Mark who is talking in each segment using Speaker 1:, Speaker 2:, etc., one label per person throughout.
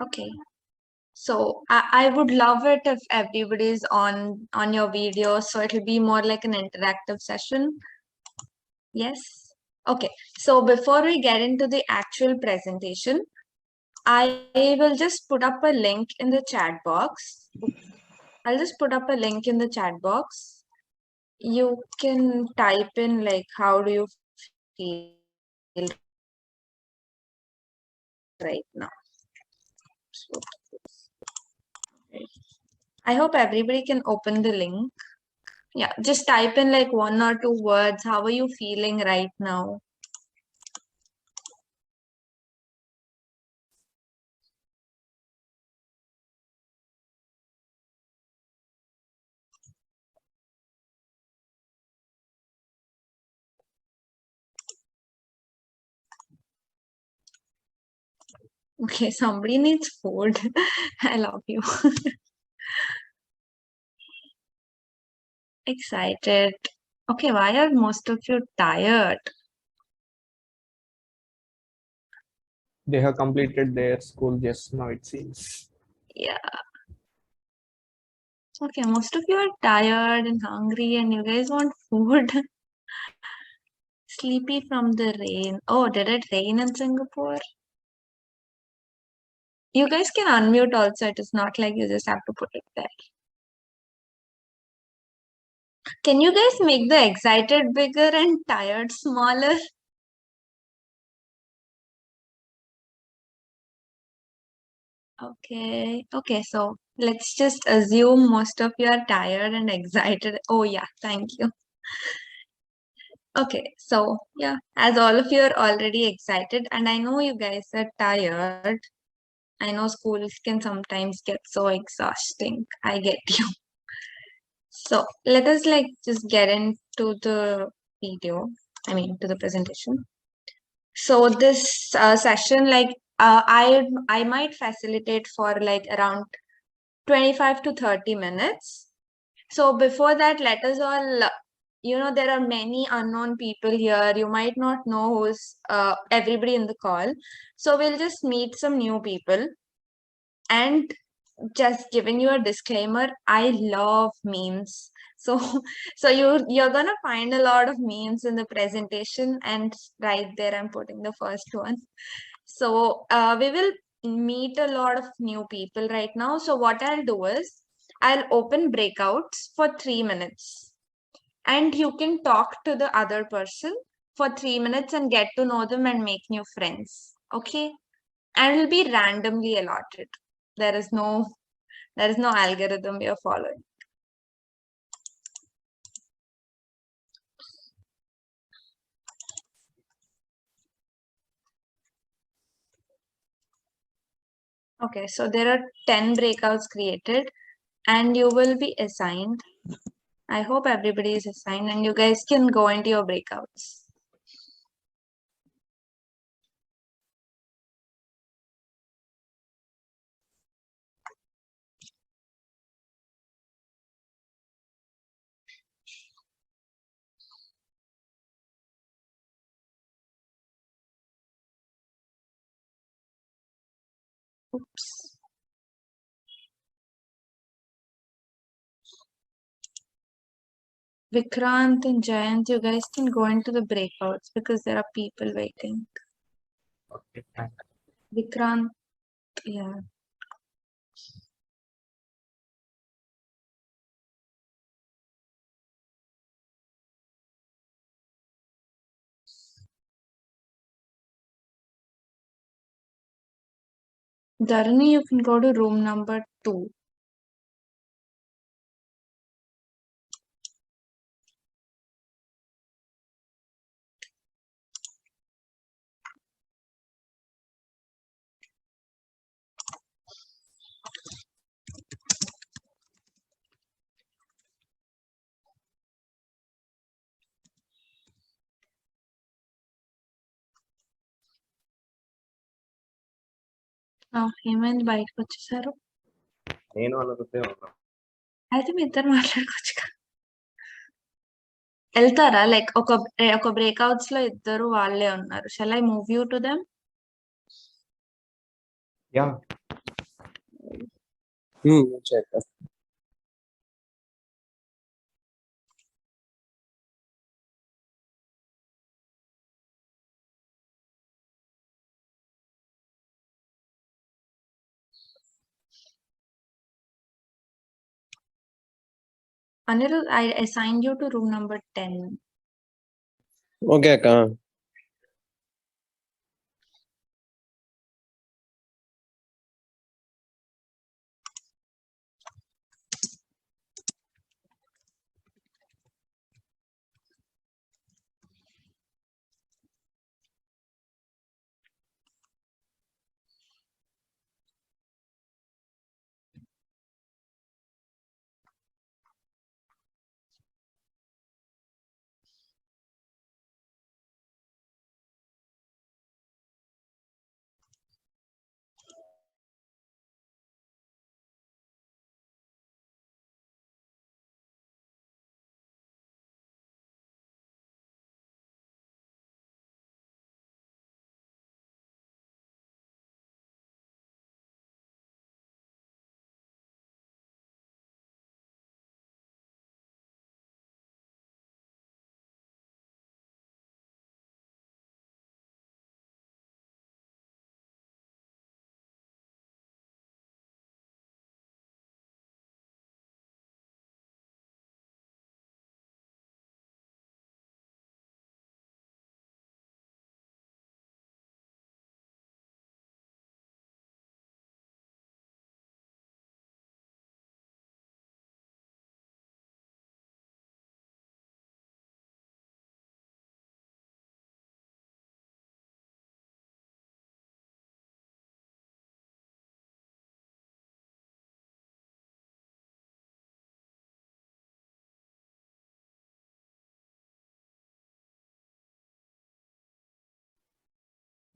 Speaker 1: Okay. So I would love it if everybody's on your video, so it'll be more like an interactive session. Yes. Okay. So before we get into the actual presentation, I will just put up a link in the chat box. I'll just put up a link in the chat box. You can type in like, how do you feel right now? So, I hope everybody can open the link. Yeah, just type in like 1 or 2 words. How are you feeling right now? Okay, somebody needs food. I love you. Excited. Okay, why are most of you tired?
Speaker 2: They have completed their school just now, it seems.
Speaker 1: Yeah. Okay, most of you are tired and hungry and you guys want food. Sleepy from the rain. Oh, did it rain in Singapore? You guys can unmute also. It is not like you just have to put it there. Can you guys make the excited bigger and tired smaller? Okay, so let's just assume most of you are tired and excited. Oh yeah, thank you. Okay, so yeah, as all of you are already excited, and I know you guys are tired. I know schools can sometimes get so exhausting. I get you. So let us like just get into the video. I mean, to the presentation. So this session, like I might facilitate for like around 25 to 30 minutes. So before that, let us all, there are many unknown people here. You might not know who's everybody in the call. So we'll just meet some new people. And just giving you a disclaimer, I love memes. So so you're gonna find a lot of memes in the presentation, and right there I'm putting the first one. So we will meet a lot of new people right now. So what I'll do is I'll open breakouts for 3 minutes, and you can talk to the other person for 3 minutes and get to know them and make new friends. Okay? And it'll be randomly allotted. There is no algorithm we are following. Okay, so there are 10 breakouts created and you will be assigned. I hope everybody is assigned and you guys can go into your breakouts. Oops. Vikrant and Jayant, you guys can go into the breakouts because there are people waiting.
Speaker 2: Okay.
Speaker 1: Vikrant, yeah. Dharani, you can go to room number 2. Hemant బయటకు వచ్చేసారు.
Speaker 2: నేను అనుకుంటే
Speaker 1: అయితే మీ ఇద్దరు మాట్లాడుకోవచ్చు కదా. వెళ్తారా? Like ఒక బ్రేక్అవుట్స్ లో ఇద్దరు వాళ్ళే ఉన్నారు. Shall I move you to them?
Speaker 2: Yeah.
Speaker 3: check.
Speaker 1: Anil, I assigned you to room number 10.
Speaker 3: Okay, Akka.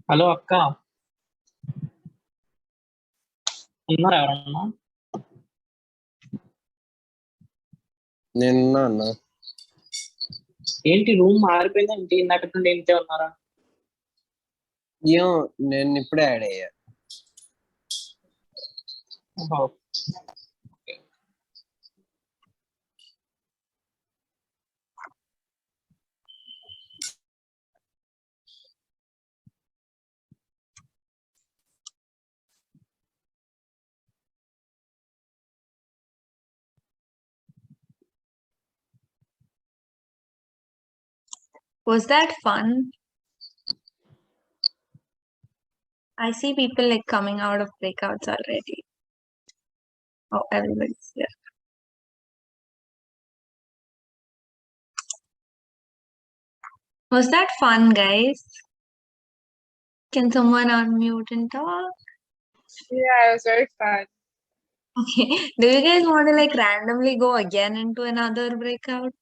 Speaker 4: Hello అక్క ఉన్నారా ఎవరన్నా?
Speaker 3: నిన్న అన్న
Speaker 4: ఏంటి రూమ్ మారిపోయిందేంటి? ఇందాక నుండి ఇంతే ఉన్నారా?
Speaker 3: ఏం నేను ఇప్పుడే యాడ్ అయ్యా.
Speaker 4: ఓహో.
Speaker 1: Was that fun? I see people like coming out of breakouts already. Oh, everybody's here. Was that fun, guys? Can someone unmute and talk?
Speaker 5: Yeah, it was very fun.
Speaker 1: Okay. Do you guys want to like randomly go again into another breakout?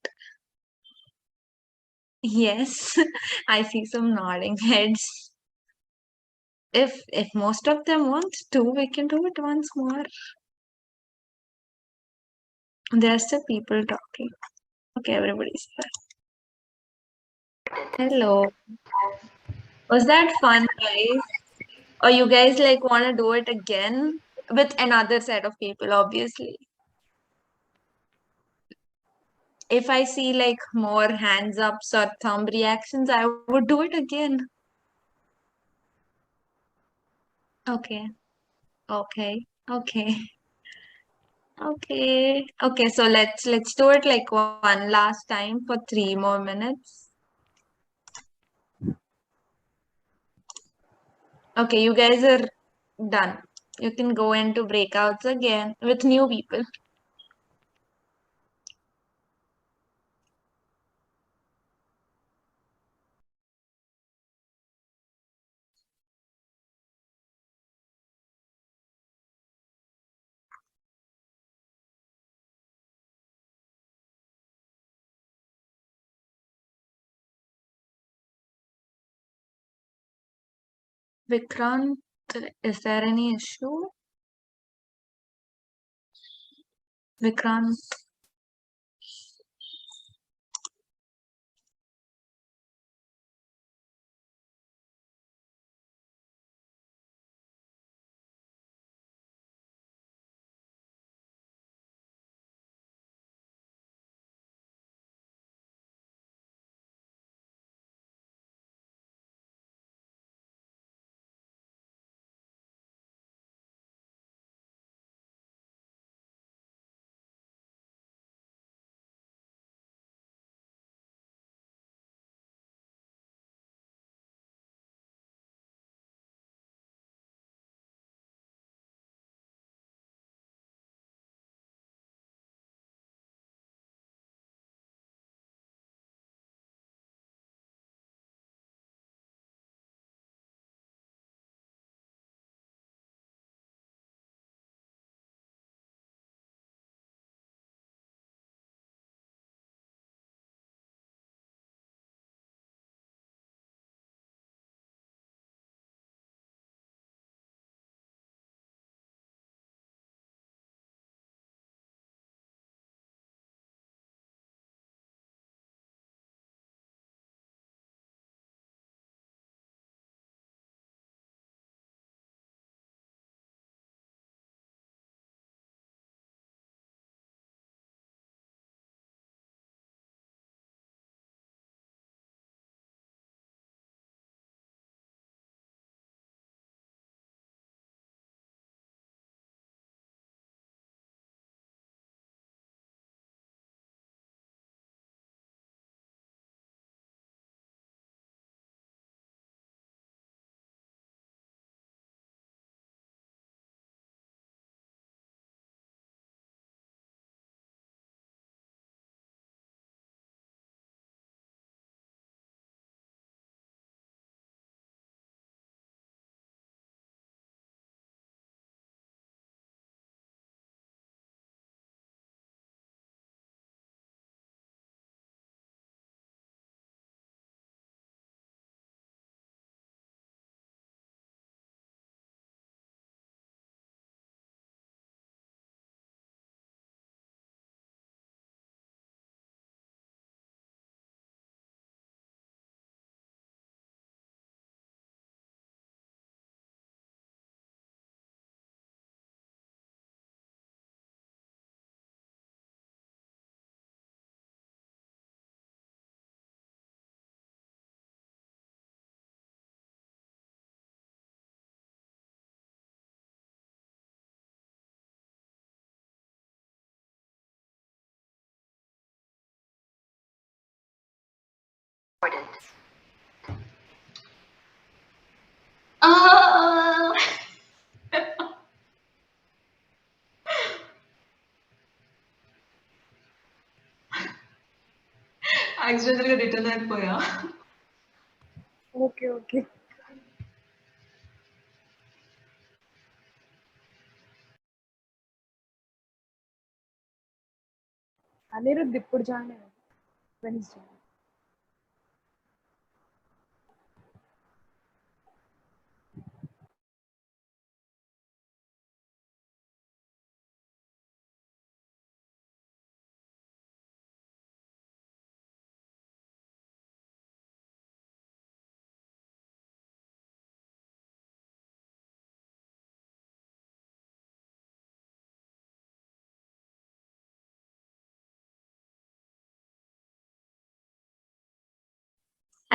Speaker 1: Yes. I see some nodding heads. If most of them want to, we can do it once more. There's still people talking. Okay, everybody's here. Hello. Was that fun, guys? Or you guys like want to do it again with another set of people, obviously. If I see like more hands ups or thumb reactions, I would do it again. Okay. Okay. Okay. Okay. Okay, so let's do it like one last time for 3 more minutes. Okay, you guys are done. You can go into breakouts again with new people. Vikrant, is there any issue? Vikrant.
Speaker 6: యాక్సిడెంటల్గా return అయిపోయా.
Speaker 5: Okay, okay. Anirudh ఇప్పుడు join అయ్యాడు Wednesday.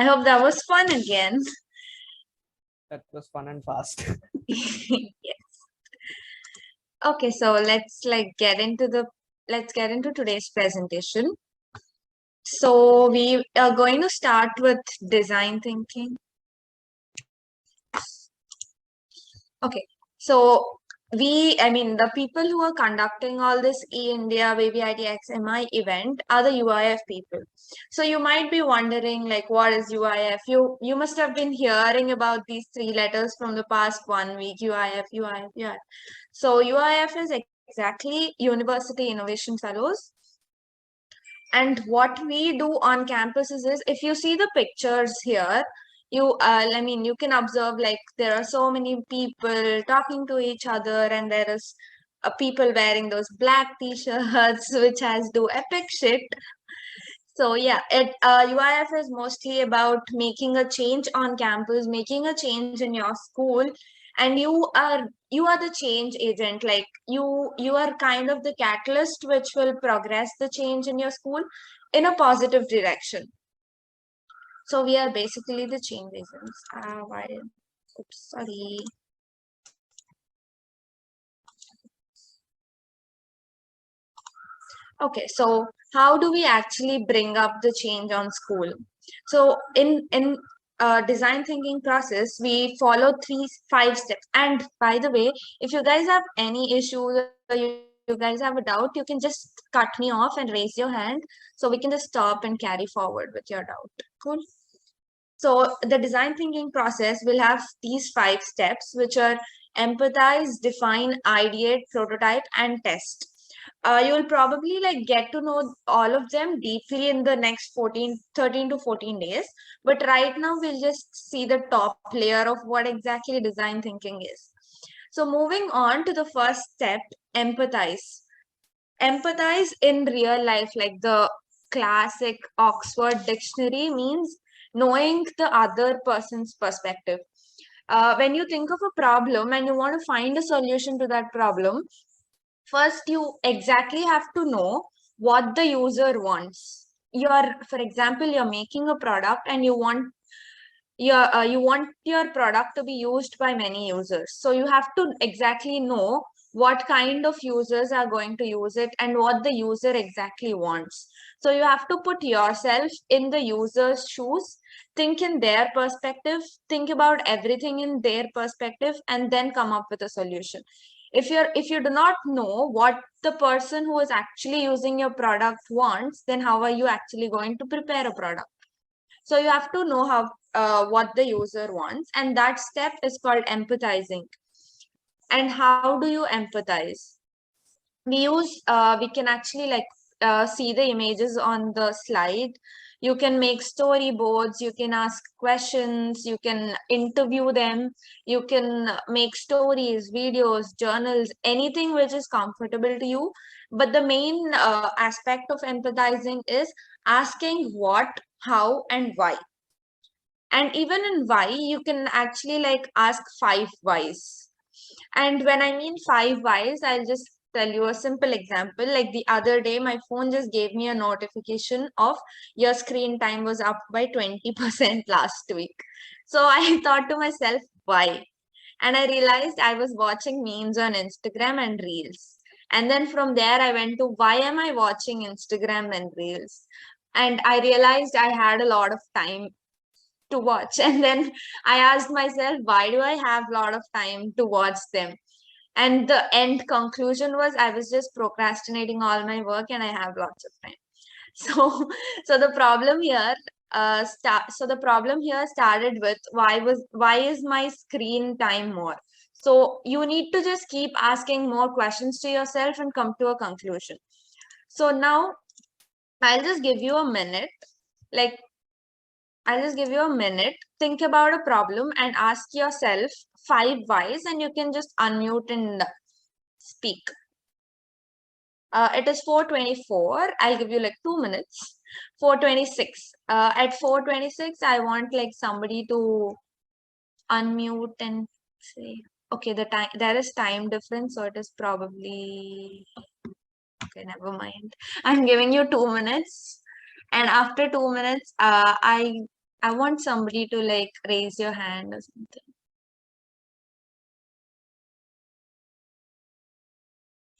Speaker 1: I hope that was fun again.
Speaker 2: That was fun and fast.
Speaker 1: Yes. Okay, so let's get into today's presentation. So we are going to start with design thinking. Okay, so the people who are conducting all this E-India VVITxMI event are the UIF people. So you might be wondering, like, what is UIF? You must have been hearing about these three letters from the past 1 week, UIF, UIF, UIF. So UIF is exactly University Innovation Fellows. And what we do on campuses is, if you see the pictures here, you can observe, like, there are so many people talking to each other, and there is people wearing those black t-shirts which has do epic shit. So yeah, UIF is mostly about making a change on campus, making a change in your school, and you are the change agent. Like, you are kind of the catalyst which will progress the change in your school in a positive direction. So we are basically the change agents. Oops, sorry. Okay, so how do we actually bring up the change on school? So in design thinking process, we follow 5 steps. And by the way, if you guys have any issues, or you guys have a doubt, you can just cut me off and raise your hand, so we can just stop and carry forward with your doubt. Cool. So the design thinking process will have these 5 steps, which are empathize, define, ideate, prototype, and test. You will probably get to know all of them deeply in the next 13 to 14 days. But right now we'll just see the top layer of what exactly design thinking is. So moving on to the first step, empathize. Empathize in real life, like the classic Oxford dictionary, means knowing the other person's perspective. When you think of a problem and you want to find a solution to that problem, first you exactly have to know what the user wants. For example, you're making a product and you want your product to be used by many users. So you have to exactly know what kind of users are going to use it and what the user exactly wants. So you have to put yourself in the user's shoes, think in their perspective, think about everything in their perspective, and then come up with a solution. If you do not know what the person who is actually using your product wants, then how are you actually going to prepare a product? So you have to know what the user wants, and that step is called empathizing. And how do you empathize? We can actually see the images on the slide. You can make storyboards, you can ask questions, you can interview them, you can make stories, videos, journals, anything which is comfortable to you. But the main aspect of empathizing is asking what, how, and why. And even in why, you can actually ask 5 whys. And when I mean 5 whys, I'll just tell you a simple example. Like the other day, my phone just gave me a notification of your screen time was up by 20% last week. So I thought to myself, why? And I realized I was watching memes on Instagram and Reels. And then from there, I went to, why am I watching Instagram and Reels? and I realized I had a lot of time to watch. And then I asked myself, why do I have a lot of time to watch them? And the end conclusion was I was just procrastinating all my work and I have lots of time. So, so the problem here, the problem here started with why is my screen time more? So you need to just keep asking more questions to yourself and come to a conclusion. So now I'll just give you a minute, like I'll just give you a minute, think about a problem and ask yourself 5 whys, and you can just unmute and speak. It is 4:24. I'll give you like 2 minutes. 4:26. At 4:26, I want like somebody to unmute and say, okay, the time, there is time difference, so it is probably, okay, never mind. I'm giving you 2 minutes. And after 2 minutes, I want somebody to like raise your hand or something.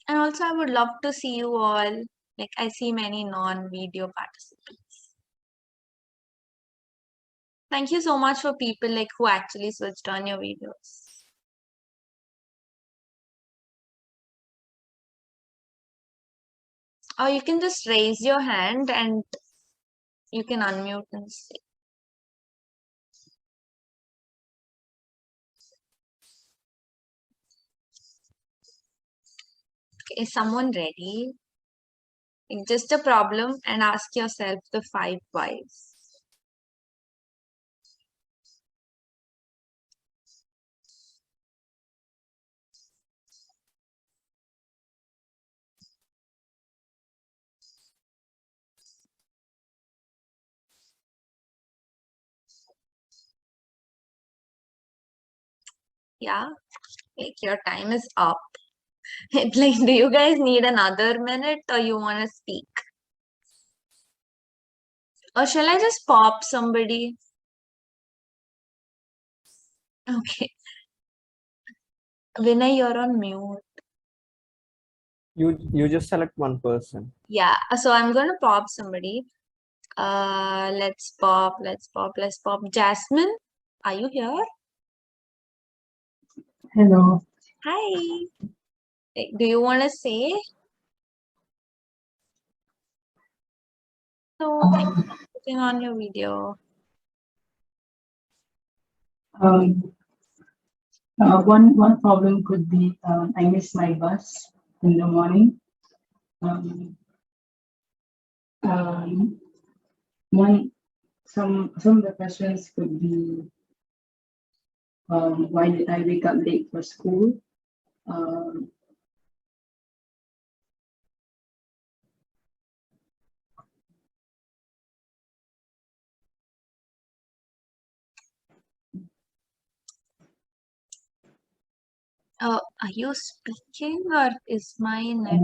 Speaker 1: And also, I would love to see you all. Like, I see many non-video participants. Thank you so much for people like who actually switched on your videos. Or you can just raise your hand and you can unmute and say. Okay, is someone ready? Like, just a problem and ask yourself the 5 whys. Yeah, like your time is up. Like, do you guys need another minute or you want to speak? Or shall I just pop somebody? Okay. Vinay, you're on mute.
Speaker 2: You just select one person.
Speaker 1: Yeah, so I'm going to pop somebody. Let's pop. Jasmine, are you here?
Speaker 7: Hello.
Speaker 1: Hi. Do you want to say? So, putting on your video.
Speaker 7: One problem could be I miss my bus in the morning. Some of the questions could be why did I wake up late for school?
Speaker 1: Are you speaking or is my net?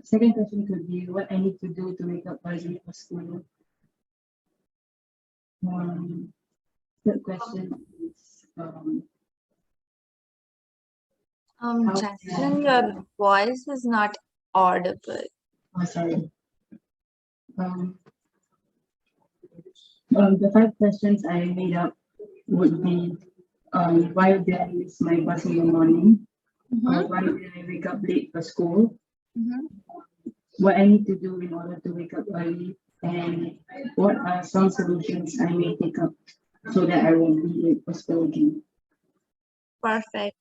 Speaker 7: Second question could be what I need to do to wake up early for school. Third question is
Speaker 1: Jasmine, your voice is not audible.
Speaker 7: sorry. The 5 questions I made up would be why did I miss my bus in the morning? Why did I wake up late for school? What I need to do in order to wake up early, and what are some solutions I may take up so that I won't be late for school again.
Speaker 1: Perfect.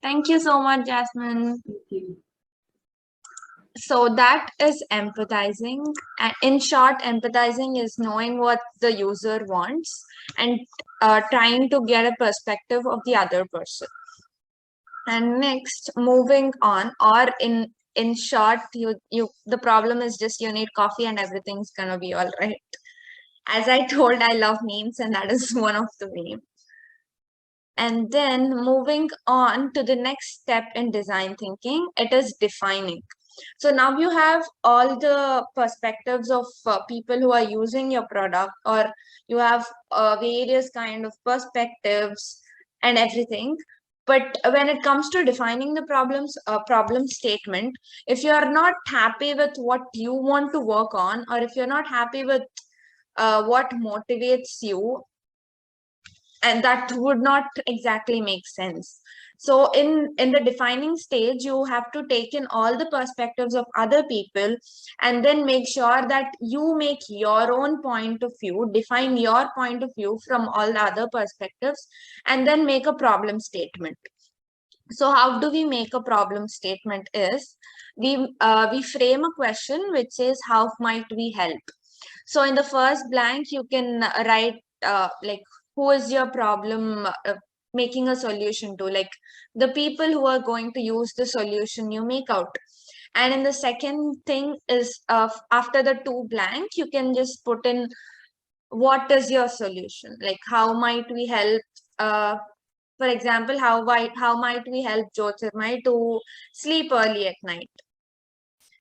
Speaker 1: Thank you so much, Jasmine.
Speaker 7: Thank you.
Speaker 1: So that is empathizing. And in short, empathizing is knowing what the user wants and trying to get a perspective of the other person. And next, moving on, or in short, the problem is just you need coffee and everything's gonna be all right. As I told, I love memes, and that is one of the memes. And then moving on to the next step in design thinking, it is defining. So now you have all the perspectives of people who are using your product, or you have various kind of perspectives and everything. But when it comes to defining the problem statement, if you are not happy with what you want to work on, or if you're not happy with what motivates you, and that would not exactly make sense. So in the defining stage, you have to take in all the perspectives of other people, and then make sure that you make your own point of view, define your point of view from all the other perspectives, and then make a problem statement. So how do we make a problem statement is, we frame a question which says, how might we help? So in the first blank, you can write like, who is your problem making a solution to, like the people who are going to use the solution you make out. And in the second thing is, after the two blank, you can just put in, what is your solution? Like, how might we help? For example, how might we help Jyotirmai to sleep early at night?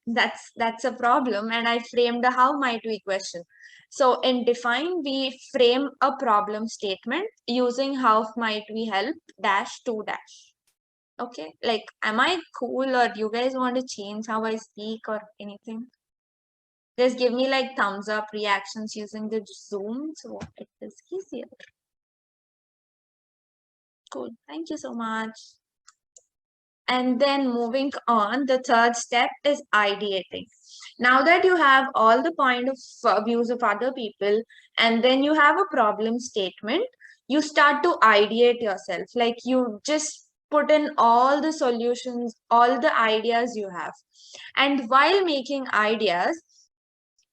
Speaker 1: That's a problem, and I framed a how might we question. So in define, we frame a problem statement using how might we help dash to dash. Okay, like, am I cool, or you guys want to change how I speak or anything? Just give me like thumbs up reactions using the Zoom so it is easier. Cool, thank you so much. And then moving on, the third step is ideating. Now that you have all the point of views of other people, and then you have a problem statement, you start to ideate yourself. Like, you just put in all the solutions, all the ideas you have. And while making ideas,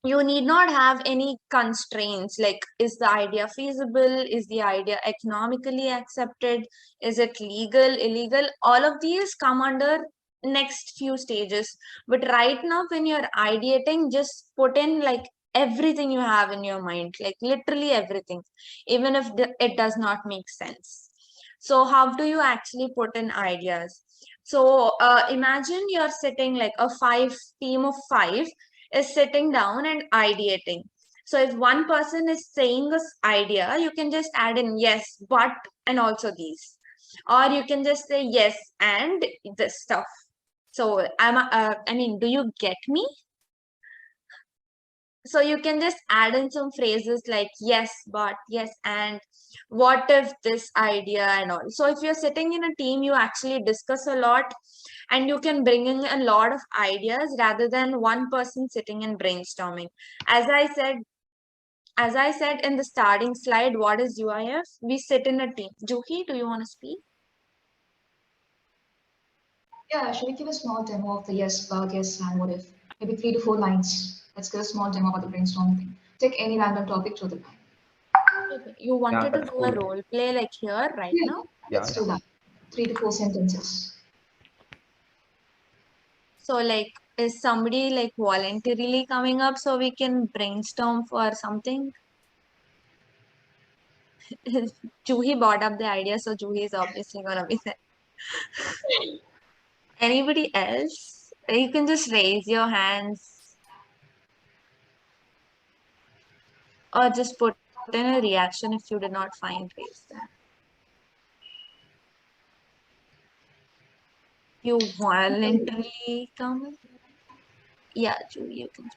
Speaker 1: you need not have any constraints, like, is the idea feasible? Is the idea economically accepted? Is it legal, illegal? All of these come under next few stages. But right now, when you're ideating, just put in like everything you have in your mind, like literally everything, even if it does not make sense. So how do you actually put in ideas? So imagine you're sitting like a team of five is sitting down and ideating. So if one person is saying this idea, you can just add in yes, but, and also these. Or you can just say yes, and this stuff. So I mean, do you get me? So you can just add in some phrases like yes, but, yes, and what if this idea and all. So if you're sitting in a team, you actually discuss a lot, and you can bring in a lot of ideas rather than one person sitting and brainstorming. As I said in the starting slide, what is UIF? We sit in a team. Juhi, do you want to speak?
Speaker 6: Yeah, should we give a small demo of the yes, but, yes, and what if? Maybe 3 to 4 lines. Let's give a small demo about the brainstorming thing. Take any random topic to the line.
Speaker 1: Okay. You wanted to
Speaker 2: that's
Speaker 1: do a
Speaker 2: cool.
Speaker 1: role play like here right
Speaker 6: Yeah,
Speaker 1: now?
Speaker 6: let's do that. 3 to 4 sentences.
Speaker 1: So like, is somebody like voluntarily coming up so we can brainstorm for something? Juhi brought up the idea, so Juhi is obviously gonna be there. Anybody else? You can just raise your hands, or just put in a reaction if you did not find raise them. You voluntarily come? Yeah, Juhi, you can.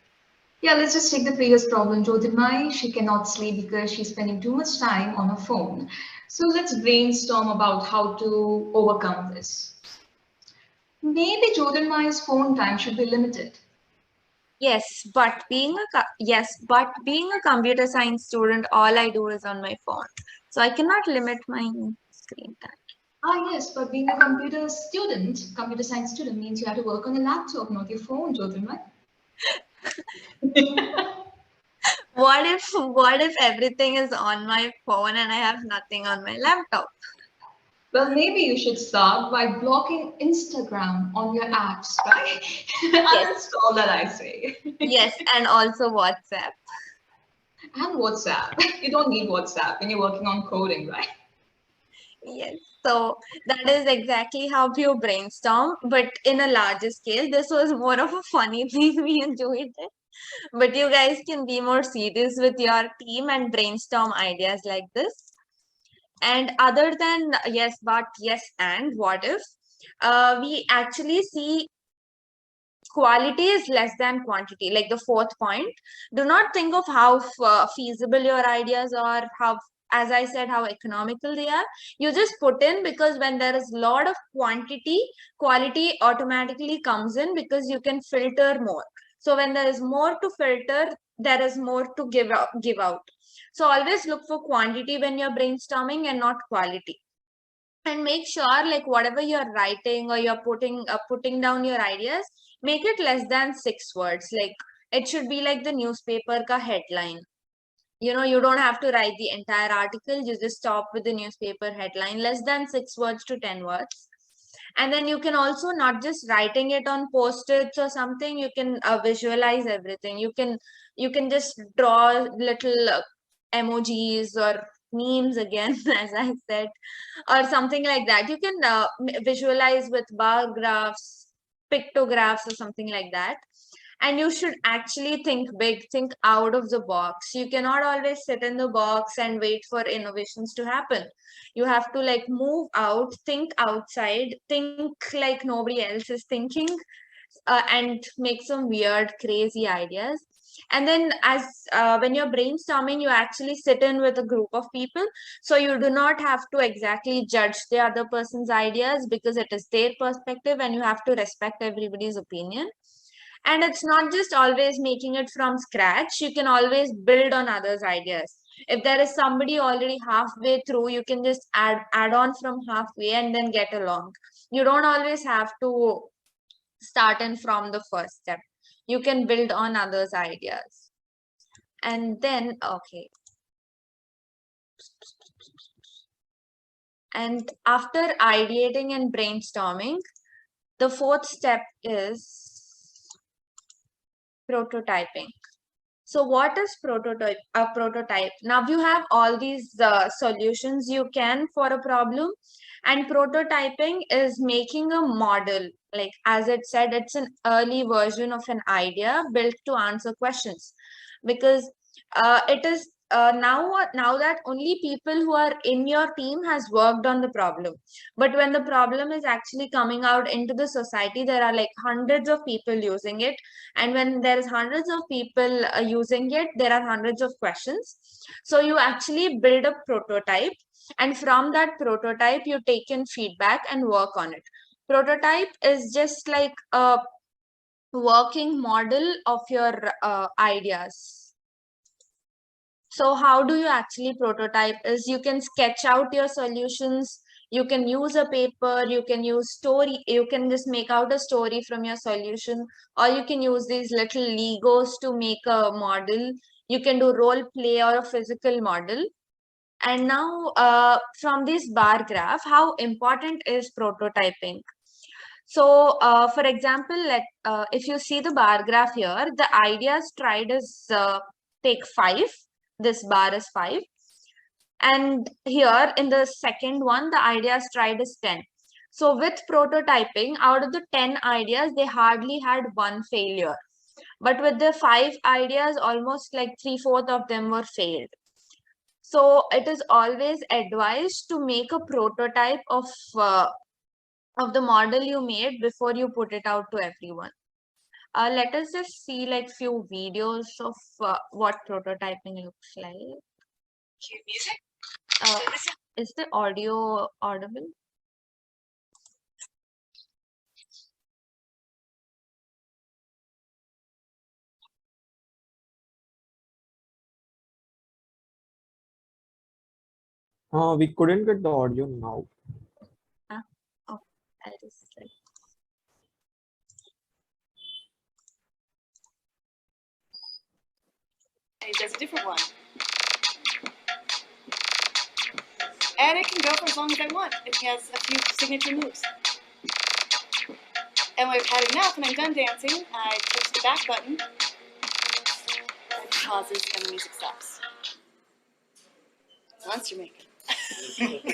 Speaker 6: Yeah, let's just take the previous problem. Jyotirmai, she cannot sleep because she's spending too much time on her phone. So let's brainstorm about how to overcome this. Maybe Jyotirmai's phone time should be limited.
Speaker 1: Yes, but being a computer science student, all I do is on my phone, so I cannot limit my screen time.
Speaker 6: Ah, yes, but being a computer science student means you have to work on a laptop, not your phone, Jyotirmai.
Speaker 1: What if everything is on my phone and I have nothing on my laptop?
Speaker 6: Well, maybe you should start by blocking Instagram on your apps, right? Uninstall that, I say.
Speaker 1: Yes, and also WhatsApp.
Speaker 6: And WhatsApp. You don't need WhatsApp when you're working on coding, right?
Speaker 1: Yes. So that is exactly how you brainstorm, but in a larger scale. This was more of a funny thing. We enjoyed it. But you guys can be more serious with your team and brainstorm ideas like this. And other than yes, but yes, and what if, we actually see quality is less than quantity, like the fourth point. Do not think of how feasible your ideas are, how, as I said, how economical they are. You just put in, because when there is a lot of quantity, quality automatically comes in, because you can filter more. So when there is more to filter, there is more to give out. So always look for quantity when you're brainstorming and not quality. And make sure, like, whatever you're writing or you're putting down your ideas, make it less than 6 words. Like, it should be like the newspaper ka headline. You don't have to write the entire article. You just stop with the newspaper headline, less than 6 words to 10 words. And then you can also not just writing it on post-its or something. You can visualize everything. You can just draw little emojis or memes again, as I said, or something like that. You can visualize with bar graphs, pictographs, or something like that. And you should actually think big, think out of the box. You cannot always sit in the box and wait for innovations to happen. You have to like move out, think outside, think like nobody else is thinking, and make some weird, crazy ideas. And then as when you're brainstorming, you actually sit in with a group of people. So you do not have to exactly judge the other person's ideas, because it is their perspective and you have to respect everybody's opinion. And it's not just always making it from scratch. You can always build on others' ideas. If there is somebody already halfway through, you can just add on from halfway and then get along. You don't always have to start in from the first step. You can build on others' ideas. And then, okay. And after ideating and brainstorming, the fourth step is prototyping. So what is prototype? A prototype. Now you have all these solutions you can for a problem, and prototyping is making a model. Like as it said, it's an early version of an idea built to answer questions, because it is now that only people who are in your team has worked on the problem. But when the problem is actually coming out into the society, there are like hundreds of people using it. And when there is hundreds of people using it, there are hundreds of questions. So you actually build a prototype, and from that prototype, you take in feedback and work on it. Prototype is just like a working model of your ideas. So how do you actually prototype is you can sketch out your solutions. You can use a paper, you can use story, you can just make out a story from your solution, or you can use these little Legos to make a model. You can do role play or a physical model. And now from this bar graph, how important is prototyping? So for example, if you see the bar graph here, the ideas tried is take 5. This bar is 5. And here in the second one, the ideas tried is 10. So with prototyping, out of the 10 ideas, they hardly had one failure. But with the 5 ideas, almost like 3/4 of them were failed. So it is always advised to make a prototype of the model you made before you put it out to everyone. Let us just see like few videos of what prototyping looks like. Is the audio audible?
Speaker 2: We couldn't get the audio now.
Speaker 1: Oh, I'll just like.
Speaker 8: And he does a different one. And it can go for as long as I want. It has a few signature moves. And when I've had enough and I'm done dancing, I push the back button. It pauses and the music stops. Monster making.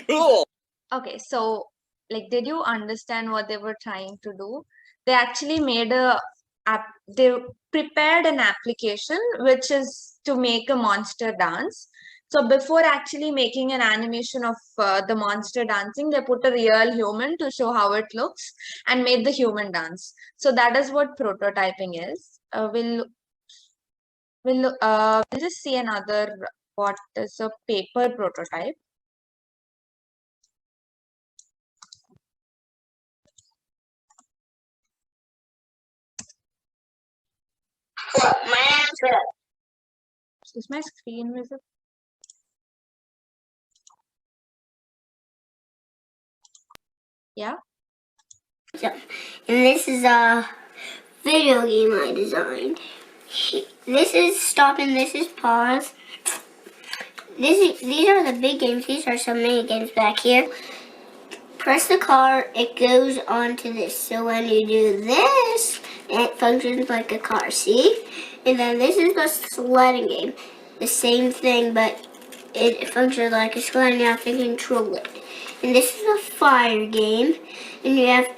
Speaker 3: Cool.
Speaker 1: Okay, so like, did you understand what they were trying to do? They actually made a app. They prepared an application which is to make a monster dance. So before actually making an animation of the monster dancing, they put a real human to show how it looks and made the human dance. So that is what prototyping is. We'll just see another, what is a paper prototype. Is my screen visible? Yeah.
Speaker 9: And this is a video game I designed. This is stop and this is pause. These are the big games. These are some mini games back here. Press the car, it goes on to this. So when you do this, it functions like a car, see? And then this is the sledding game. The same thing, but it functions like a sled and you have to control it. And this is a fire game, and you have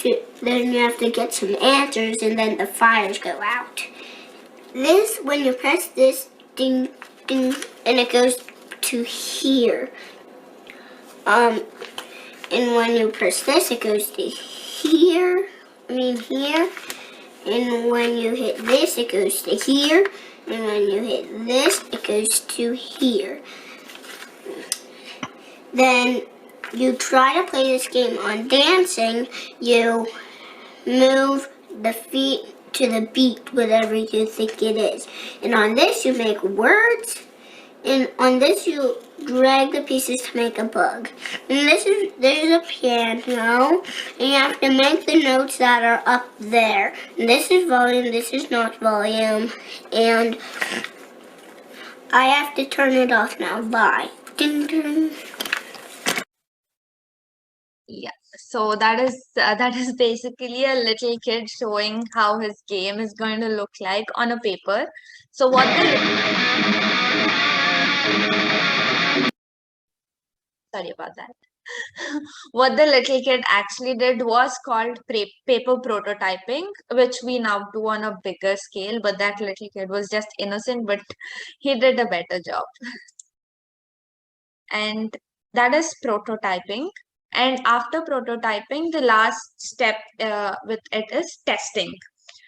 Speaker 9: to get some answers, and then the fires go out. This, when you press this, ding, ding, and it goes to here. And when you press this, it goes to here. Here. And when you hit this, it goes to here. And when you hit this, it goes to here. Then you try to play this game on dancing. You move the feet to the beat, whatever you think it is. And on this, you make words. And on this, you drag the pieces to make a bug. And there's a piano. And you have to make the notes that are up there. And this is volume, this is not volume. And I have to turn it off now. Bye. Ding, ding.
Speaker 1: Yeah, so that is basically a little kid showing how his game is going to look like on a paper. So what sorry about that. What the little kid actually did was called paper prototyping, which we now do on a bigger scale, but that little kid was just innocent, but he did a better job. And that is prototyping. And after prototyping, the last step with it is testing.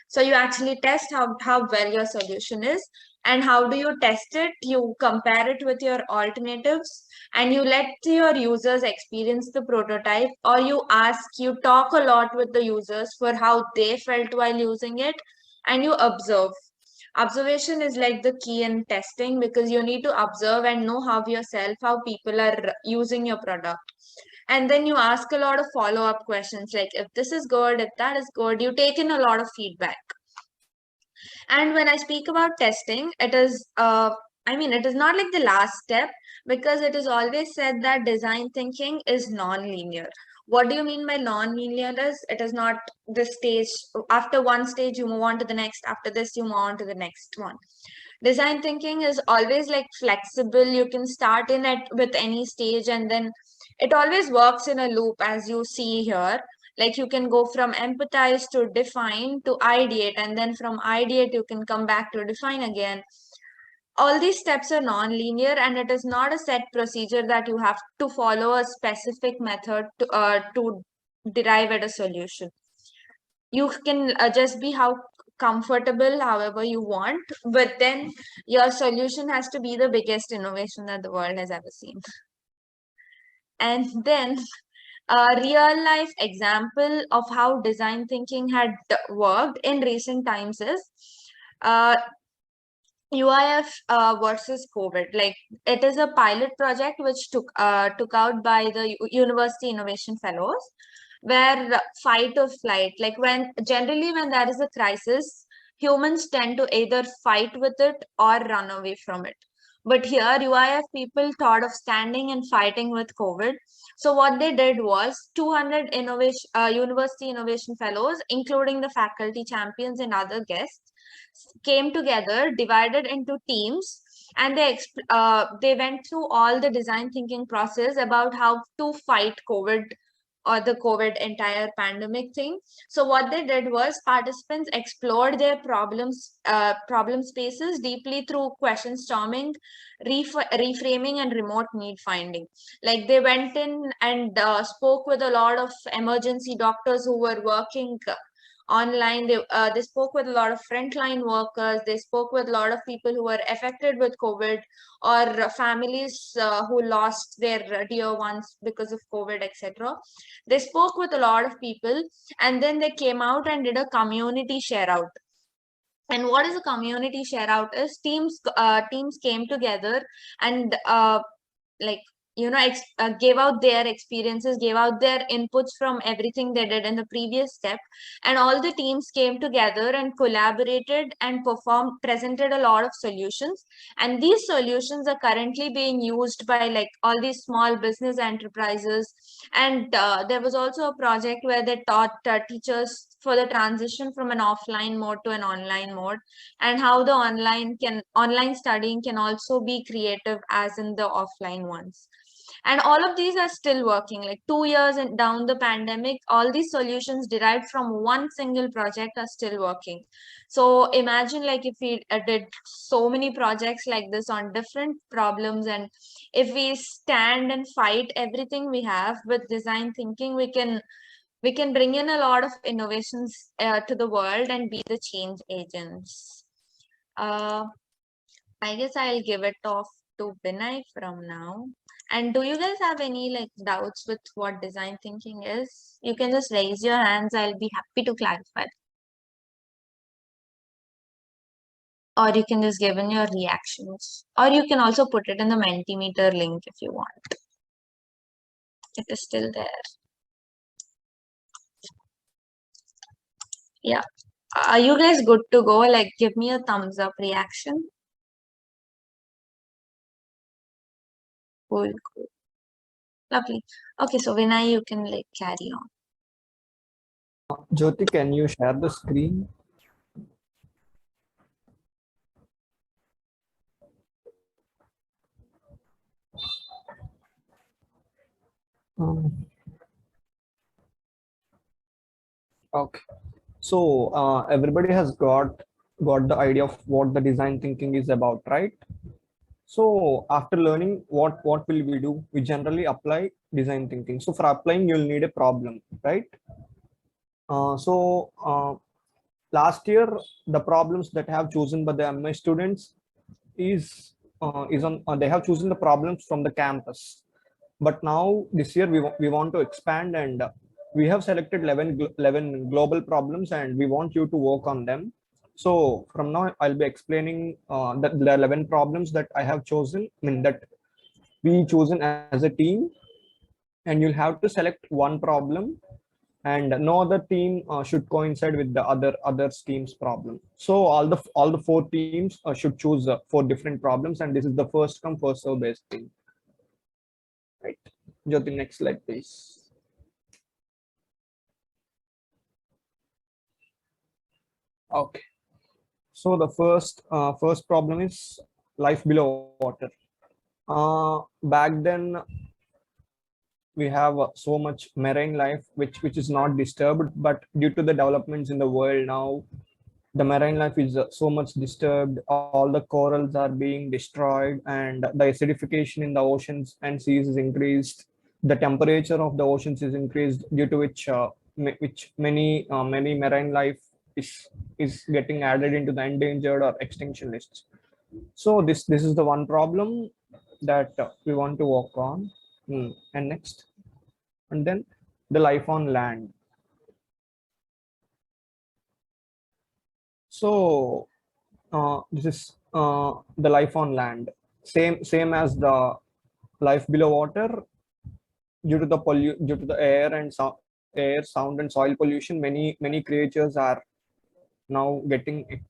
Speaker 1: So you actually test how well your solution is. And how do you test it? You compare it with your alternatives and you let your users experience the prototype, or you talk a lot with the users for how they felt while using it, and you observe. Observation is like the key in testing, because you need to observe and know how people are using your product. And then you ask a lot of follow-up questions, like if this is good, if that is good, you take in a lot of feedback. And when I speak about testing, it is it is not like the last step, because it is always said that design thinking is non-linear. What do you mean by non-linear? It is not the stage. After one stage, you move on to the next. After this, you move on to the next one. Design thinking is always like flexible. You can start with any stage, and then it always works in a loop, as you see here. Like you can go from empathize to define to ideate, and then from ideate, you can come back to define again. All these steps are non-linear, and it is not a set procedure that you have to follow a specific method to derive at a solution. You can just be comfortable however you want, but then your solution has to be the biggest innovation that the world has ever seen. And then a real life example of how design thinking had worked in recent times is UIF versus COVID. Like, it is a pilot project which took out by the University Innovation Fellows, where fight or flight, like generally when there is a crisis, humans tend to either fight with it or run away from it. But here, UIF people thought of standing and fighting with COVID. So what they did was 200 University Innovation Fellows, including the faculty champions and other guests, came together, divided into teams, and they went through all the design thinking process about how to fight COVID or the COVID entire pandemic thing. So what they did was participants explored their problem spaces deeply through question storming, reframing, and remote need finding. Like they went in and spoke with a lot of emergency doctors who were working online. They spoke with a lot of frontline workers. They spoke with a lot of people who were affected with COVID, or families who lost their dear ones because of COVID, etc. They spoke with a lot of people, and then they came out and did a community share out. And what is a community share out is teams came together and like gave out their experiences, gave out their inputs from everything they did in the previous step, and all the teams came together and collaborated and presented a lot of solutions. And these solutions are currently being used by like all these small business enterprises. And there was also a project where they taught teachers for the transition from an offline mode to an online mode, and how the online studying can also be creative as in the offline ones. And all of these are still working. Like 2 years down the pandemic, all these solutions derived from one single project are still working. So imagine like if we did so many projects like this on different problems, and if we stand and fight everything we have with design thinking, we can bring in a lot of innovations to the world and be the change agents. I guess I'll give it off to Vinay from now. And do you guys have any like doubts with what design thinking is? You can just raise your hands. I'll be happy to clarify. Or you can just give in your reactions. Or you can also put it in the Mentimeter link if you want. It is still there. Yeah. Are you guys good to go? Like, give me a thumbs up reaction. Cool, cool. Lovely. Okay, so Vinay, you can like carry on.
Speaker 2: Jyoti, can you share the screen? Okay. So everybody has got the idea of what the design thinking is about, right? So after learning what will we do? We generally apply design thinking. So for applying, you'll need a problem, right? Last year, the problems that have chosen by the MI students is on they have chosen the problems from the campus. But now this year we want to expand, and we have selected 11 global problems, and we want you to work on them. So from now I'll be explaining the 11 problems that I have chosen, that we chosen as a team, and you'll have to select one problem, and no other team should coincide with the other team's problem. So all the 4 teams should choose 4 different problems, and this is the first come first serve based thing. Right. Jyoti, next slide, please. Okay. So the first problem is life below water. Back then, we have so much marine life which is not disturbed, but due to the developments in the world now, the marine life is so much disturbed. All the corals are being destroyed, and the acidification in the oceans and seas is increased. The temperature of the oceans is increased, due to which many marine life is getting added into the endangered or extinction lists. So this is the one problem that we want to work on. And next, and then the life on land. So this is the life on land, same as the life below water. Due to the air, sound, and soil pollution, many creatures are now getting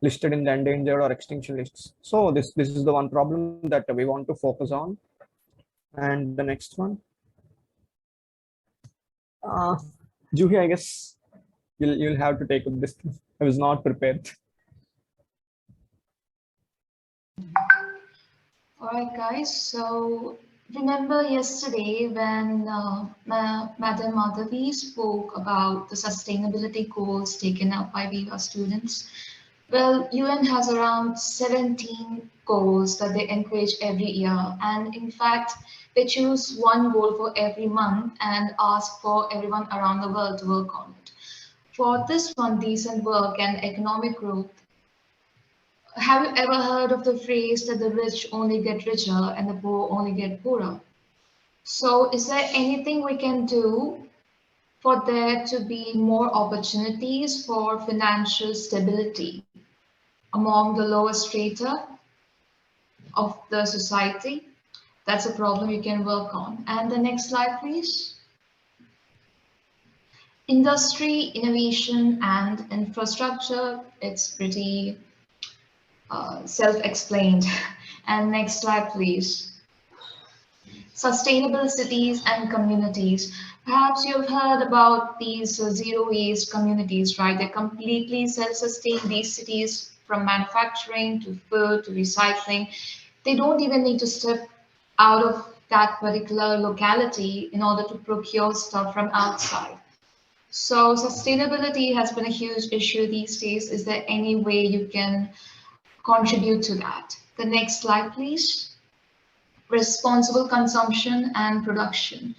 Speaker 2: listed in the endangered or extinction lists. So this is the one problem that we want to focus on. And the next one, Juhi, I guess you'll have to take up this. I was not prepared.
Speaker 6: All right, guys. So remember yesterday when Madam Madhavi spoke about the sustainability goals taken up by Viva students? Well, UN has around 17 goals that they encourage every year. And in fact, they choose one goal for every month and ask for everyone around the world to work on it. For this one, decent work and economic growth, have you ever heard of the phrase that the rich only get richer and the poor only get poorer? So is there anything we can do for there to be more opportunities for financial stability among the lower strata of the society? That's a problem you can work on. And the next slide, please. Industry, innovation, and infrastructure. It's pretty self-explained. And next slide, please. Sustainable cities and communities. Perhaps you've heard about these zero waste communities, right? They're completely self-sustained, these cities, from manufacturing to food to recycling. They don't even need to step out of that particular locality in order to procure stuff from outside. So sustainability has been a huge issue these days. Is there any way you can contribute to that? The next slide, please. Responsible consumption and production.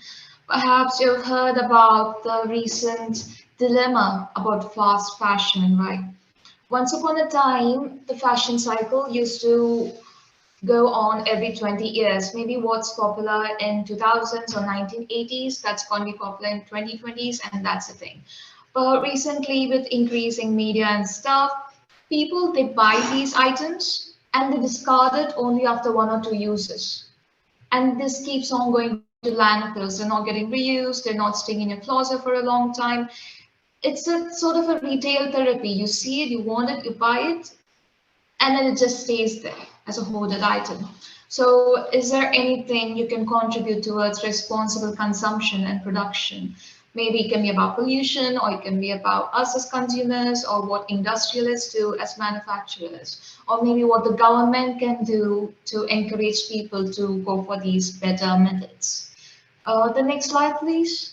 Speaker 6: Perhaps you've heard about the recent dilemma about fast fashion, right? Once upon a time, the fashion cycle used to go on every 20 years. Maybe what's popular in 2000s or 1980s, that's going to be popular in 2020s, and that's the thing. But recently, with increasing media and stuff, people, they buy these items and they discard it only after 1 or 2 uses. And this keeps on going to landfills. They're not getting reused, they're not staying in your closet for a long time. It's a sort of a retail therapy. You see it, you want it, you buy it, and then it just stays there as a hoarded item. So is there anything you can contribute towards responsible consumption and production? Maybe it can be about pollution, or it can be about us as consumers, or what industrialists do as manufacturers, or maybe what the government can do to encourage people to go for these better methods. The next slide, please.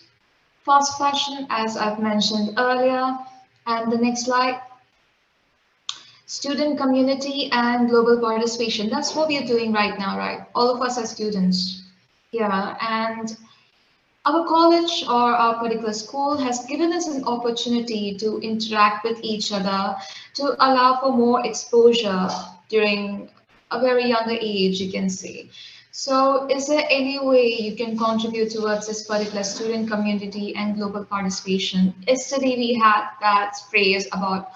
Speaker 6: Fast fashion, as I've mentioned earlier. And the next slide. Student community and global participation. That's what we are doing right now, right? All of us are students. Yeah, and our college or our particular school has given us an opportunity to interact with each other, to allow for more exposure during a very younger age, you can say. So is there any way you can contribute towards this particular student community and global participation? Yesterday we had that phrase about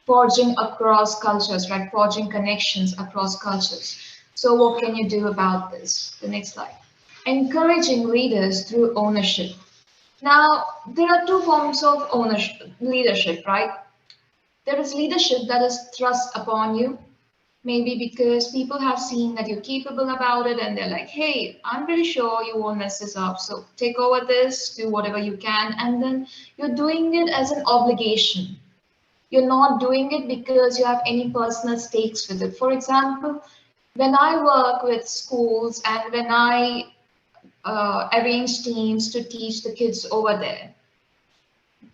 Speaker 6: forging across cultures, right? Forging connections across cultures. So what can you do about this? The next slide. Encouraging leaders through ownership. Now, there are two forms of ownership, leadership, right? There is leadership that is thrust upon you, maybe because people have seen that you're capable about it and they're like, hey, I'm pretty sure you won't mess this up. So take over this, do whatever you can. And then you're doing it as an obligation. You're not doing it because you have any personal stakes with it. For example, when I work with schools and when I arrange teams to teach the kids over there,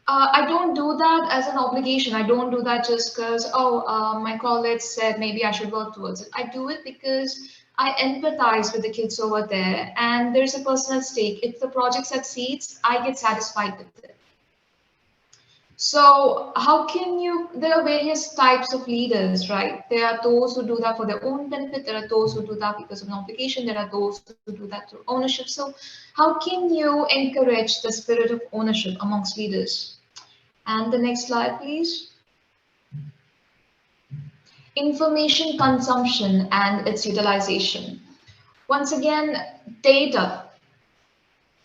Speaker 6: I don't do that as an obligation. I don't do that just because, oh, my college said maybe I should work towards it. I do it because I empathize with the kids over there and there's a personal stake. If the project succeeds, I get satisfied with it. So how can you, there are various types of leaders, right? There are those who do that for their own benefit. There are those who do that because of an obligation. There are those who do that through ownership. So how can you encourage the spirit of ownership amongst leaders? And the next slide, please. Information consumption and its utilization. Once again, data.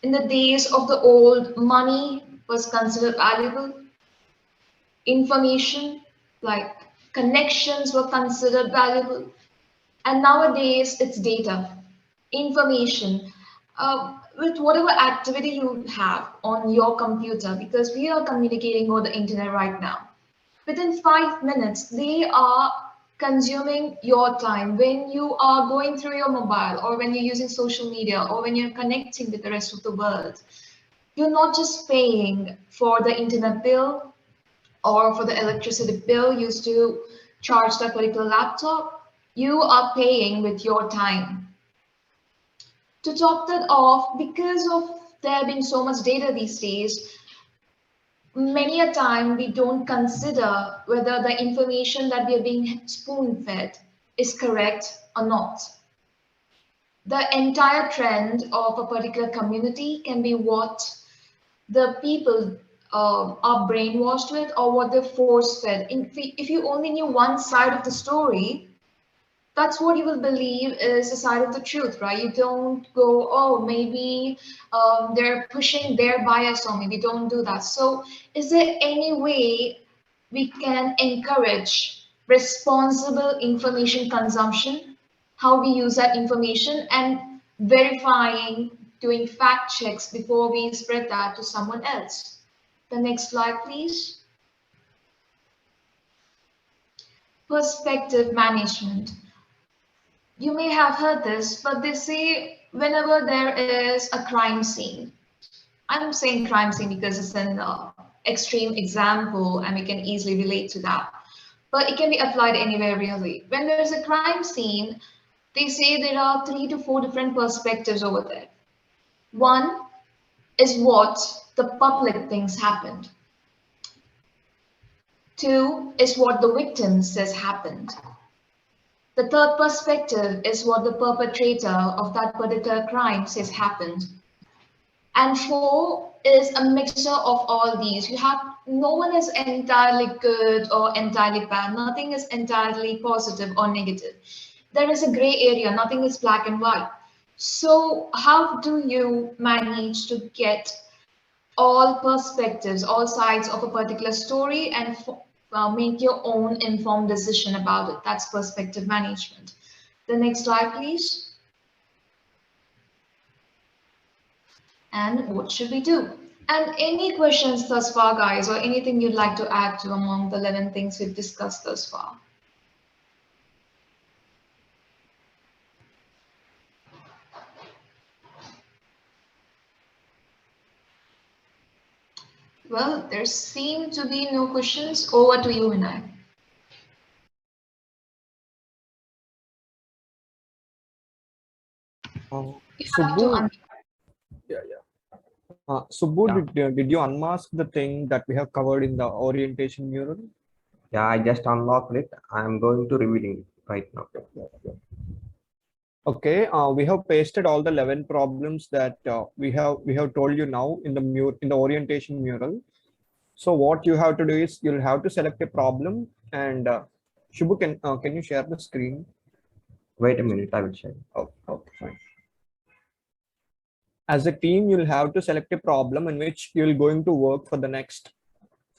Speaker 6: In the days of the old, money was considered valuable. Information like connections were considered valuable, and nowadays it's data, information, with whatever activity you have on your computer, because we are communicating over the internet right now. Within 5 minutes, they are consuming your time, when you are going through your mobile, or when you're using social media, or when you're connecting with the rest of the world, you're not just paying for the internet bill or for the electricity bill used to charge that particular laptop. You are paying with your time. To top that off, because of there being so much data these days, many a time we don't consider whether the information that we are being spoon fed is correct or not. The entire trend of a particular community can be what the people are brainwashed with, or what they're force fed. If you only knew one side of the story, that's what you will believe is the side of the truth, right? You don't go, oh, maybe they're pushing their bias on me. We don't do that. So is there any way we can encourage responsible information consumption, how we use that information, and verifying, doing fact checks before we spread that to someone else? The next slide, please. Perspective management. You may have heard this, but they say whenever there is a crime scene, I'm saying crime scene because it's an extreme example and we can easily relate to that, but it can be applied anywhere really. When there's a crime scene, they say there are 3 to 4 different perspectives over there. One is what the public thinks happened. 2 is what the victim says happened. The third perspective is what the perpetrator of that particular crime says happened. And 4 is a mixture of all these. No one is entirely good or entirely bad. Nothing is entirely positive or negative. There is a gray area. Nothing is black and white. So how do you manage to get all perspectives, all sides of a particular story, and make your own informed decision about it? That's perspective management. The next slide, please. And what should we do? And any questions thus far, guys, or anything you'd like to add to among the 11 things we've discussed thus far? Well, there seem to be no questions. Over to you, Vinay.
Speaker 2: Subbu, Subbu, did you unmask the thing that we have covered in the orientation mural?
Speaker 10: Yeah, I just unlocked it. I'm going to revealing it right now.
Speaker 2: Okay, we have pasted all the 11 problems that we have told you now in the orientation mural. So what you have to do is you'll have to select a problem, and Shubhu, can you share the screen?
Speaker 10: Wait a minute, I will share.
Speaker 2: Oh, okay, fine. As a team, you'll have to select a problem in which you're going to work for the next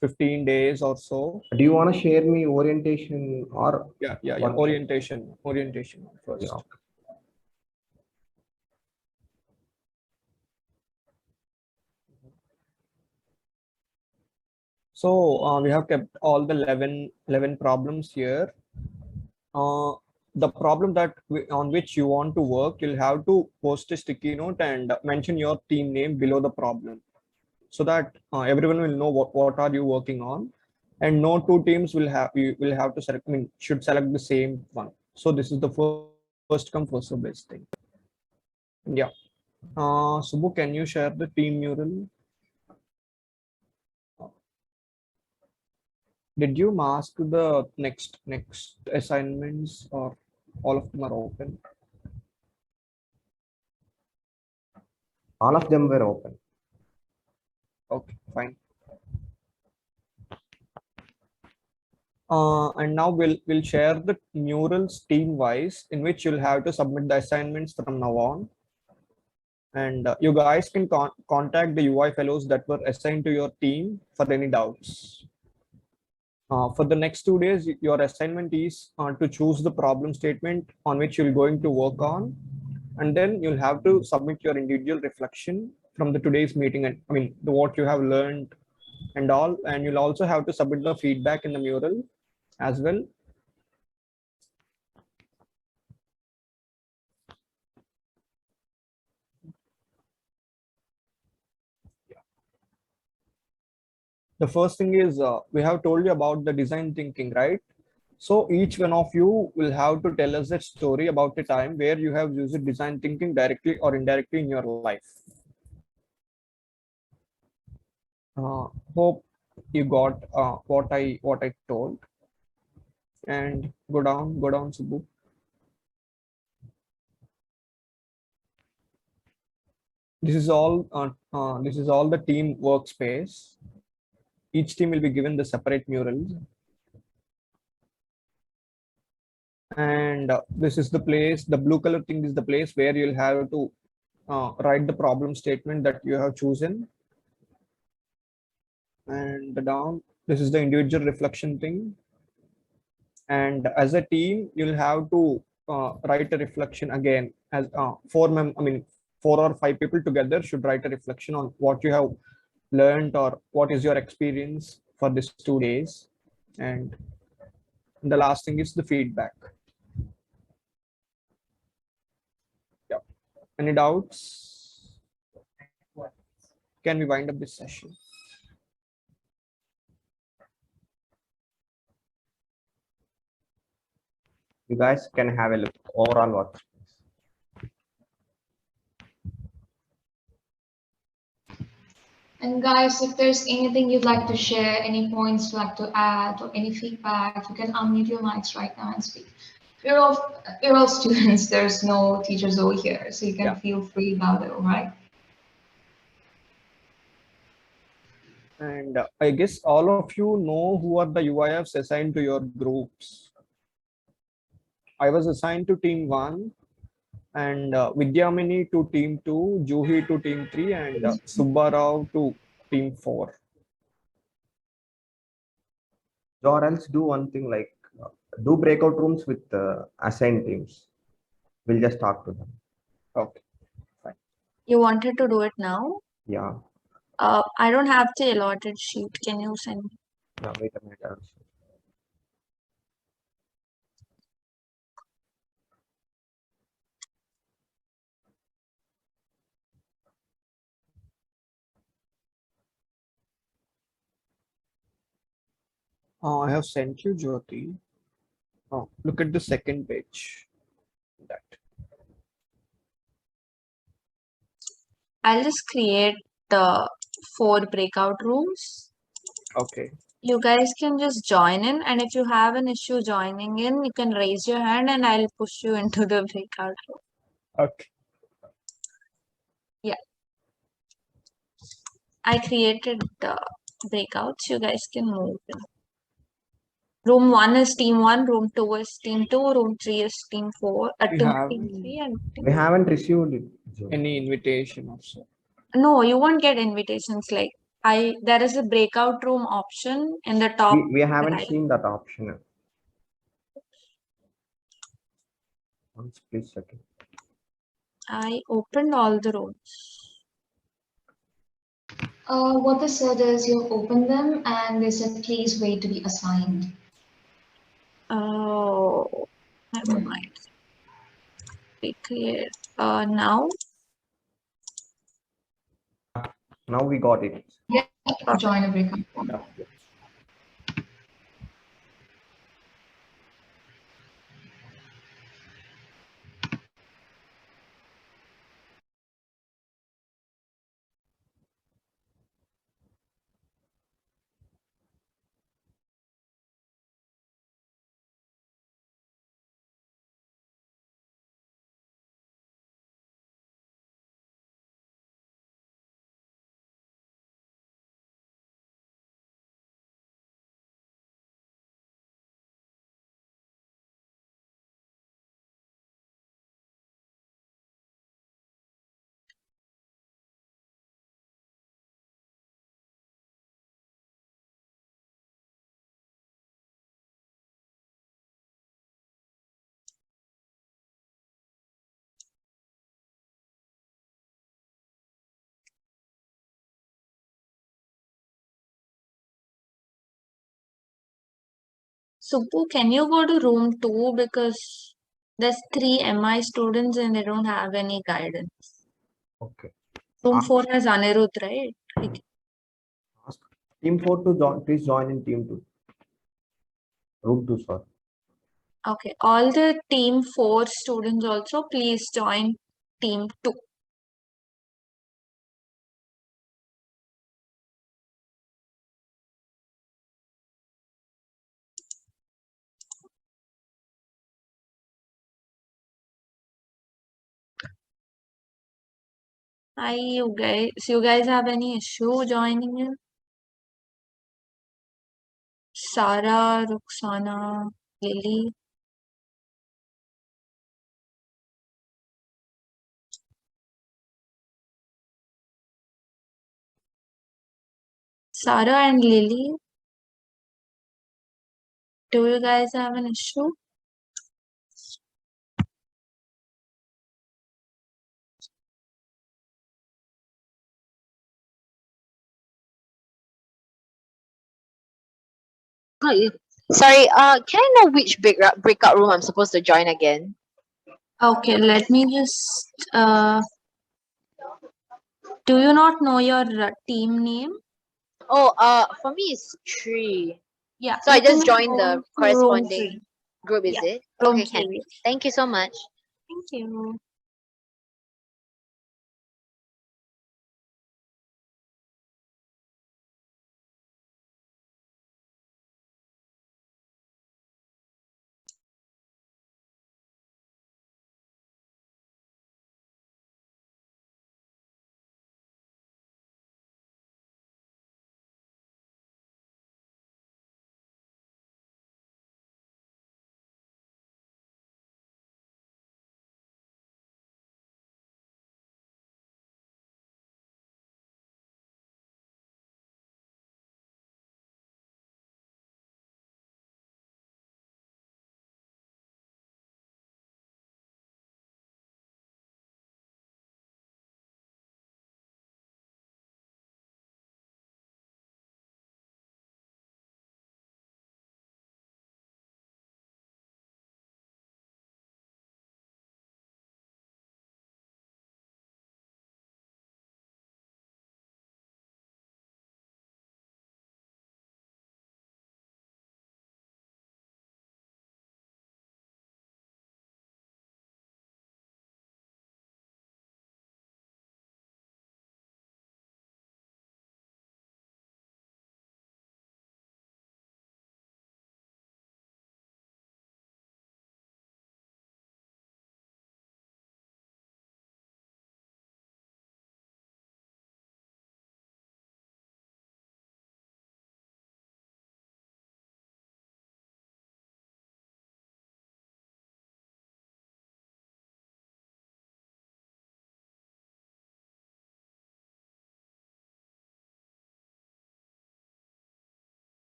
Speaker 2: 15 days or so.
Speaker 10: Do you want to share me orientation or?
Speaker 2: Yeah. Orientation first.
Speaker 10: Yeah.
Speaker 2: So we have kept all the 11 problems here. The problem on which you want to work, you'll have to post a sticky note and mention your team name below the problem, so that everyone will know what are you working on, and no two teams will have to select. Should select the same one. So this is the first come first serve based thing. Yeah. Subbu, can you share the team mural? Did you mask the next assignments, or all of them are open?
Speaker 10: All of them were open.
Speaker 2: Okay, fine. And now we'll share the murals team wise, in which you'll have to submit the assignments from now on. And you guys can contact the UI fellows that were assigned to your team for any doubts. For the next 2 days, your assignment is to choose the problem statement on which you're going to work on, and then you'll have to submit your individual reflection from the today's meeting, and what you have learned and all, and you'll also have to submit the feedback in the mural as well. The first thing is we have told you about the design thinking, right? So each one of you will have to tell us a story about a time where you have used design thinking directly or indirectly in your life. Hope you got what I told. And go down, Subbu. This is all the team workspace. Each team will be given the separate murals. And this is the place, the blue color thing is the place where you'll have to write the problem statement that you have chosen. And down, this is the individual reflection thing. And as a team, you'll have to write a reflection again as 4 or 5 people together should write a reflection on what you have learned or what is your experience for these 2 days. And the last thing is the feedback. Yeah. Any doubts? Can we wind up this session?
Speaker 10: You guys can have a look overall work.
Speaker 6: And guys, if there's anything you'd like to share, any points you'd like to add, or any feedback, you can unmute your mics right now and speak. You're all students. There's no teachers over here, so you can feel free about it. All right.
Speaker 2: And I guess all of you know who are the UIFs assigned to your groups. I was assigned to team 1, and Vidyamini to team 2, Juhi to team 3, and Subbarao to team 4.
Speaker 10: Or else do one thing like do breakout rooms with assigned teams. We'll just talk to them.
Speaker 2: Okay, fine.
Speaker 1: You wanted to do it now?
Speaker 10: Yeah.
Speaker 1: I don't have the allotted sheet. Can you send me?
Speaker 10: No, wait a minute.
Speaker 2: I have sent you, Jyoti. Oh, look at the second page. That.
Speaker 1: I'll just create 4 breakout rooms.
Speaker 2: Okay.
Speaker 1: You guys can just join in, and if you have an issue joining in, you can raise your hand and I'll push you into the breakout room.
Speaker 2: Okay.
Speaker 1: Yeah. I created breakouts. You guys can move in. Room 1 is team 1, room 2 is team 2, room 3 is team 4, team 3 and
Speaker 10: we haven't received it.
Speaker 2: Any invitation also.
Speaker 1: No, you won't get invitations. Like there is a breakout room option in the top.
Speaker 10: We haven't
Speaker 1: right.
Speaker 10: seen that option. Once, please check it.
Speaker 1: I opened all the rooms.
Speaker 6: What they said is you open them and they said please wait to be assigned.
Speaker 1: Oh, never mind. We create now.
Speaker 10: Now we got it.
Speaker 6: Yeah, join a breakout room.
Speaker 1: Subbu, can you go to room 2 because there's 3 MI students and they don't have any guidance.
Speaker 10: Okay.
Speaker 1: Room 4 has Anirudh, right?
Speaker 10: Team 4 to join, please join in team 2. Room 2, sorry.
Speaker 1: Okay, all the team 4 students also please join team 2. Hi, you guys. You guys have any issue joining in? Sarah, Ruxana, Lily. Sarah and Lily. Do you guys have an issue?
Speaker 11: Sorry, can I know which breakout room I'm supposed to join again?
Speaker 1: Okay, let me just. Do you not know your team name?
Speaker 11: Oh, for me it's 3.
Speaker 1: Yeah.
Speaker 11: So I
Speaker 1: you can
Speaker 11: just joined the
Speaker 1: room
Speaker 11: corresponding
Speaker 1: 3.
Speaker 11: group, is
Speaker 1: Yeah,
Speaker 11: it?
Speaker 1: room
Speaker 11: Okay, can.
Speaker 1: 3.
Speaker 11: Thank you so much.
Speaker 1: Thank you.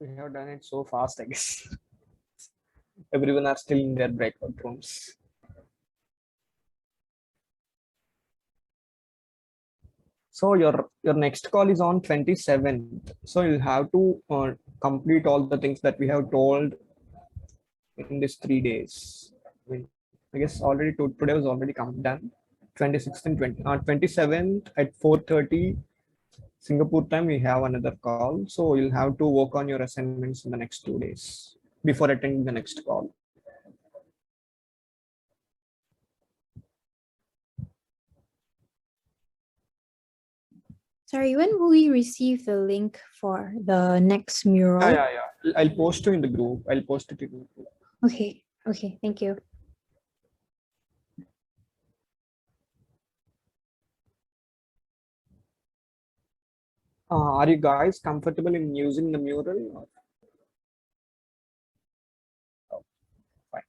Speaker 2: We have done it so fast, I guess. Everyone are still in their breakout rooms. So your next call is on 27th. So you'll have to complete all the things that we have told in these 3 days. I mean, I guess already today was already come done. 26th and 27th at 4:30 Singapore time, we have another call. So you'll have to work on your assignments in the next 2 days before attending the next call.
Speaker 12: Sorry, when will we receive the link for the next mural?
Speaker 2: Yeah. I'll post it in the group. I'll post it in the group.
Speaker 12: Okay, thank you.
Speaker 2: Are you guys comfortable in using the mural? Oh, fine.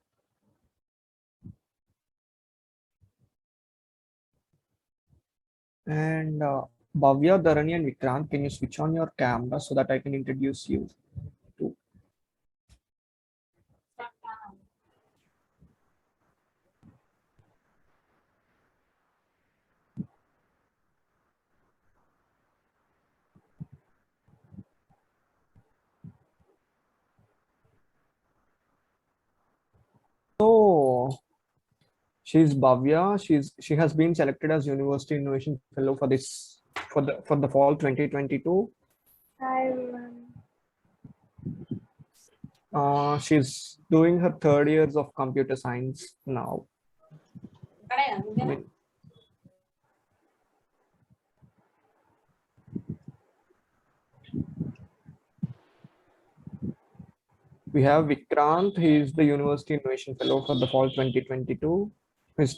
Speaker 2: And Bhavya, Dharani, and Vikrant, can you switch on your camera so that I can introduce you to? So she's Bhavya. She has been selected as University Innovation Fellow for the fall 2022.
Speaker 5: Hi everyone.
Speaker 2: She's doing her 3rd years of computer science now. I mean, we have Vikrant. He is the University Innovation Fellow for the fall 2022. He's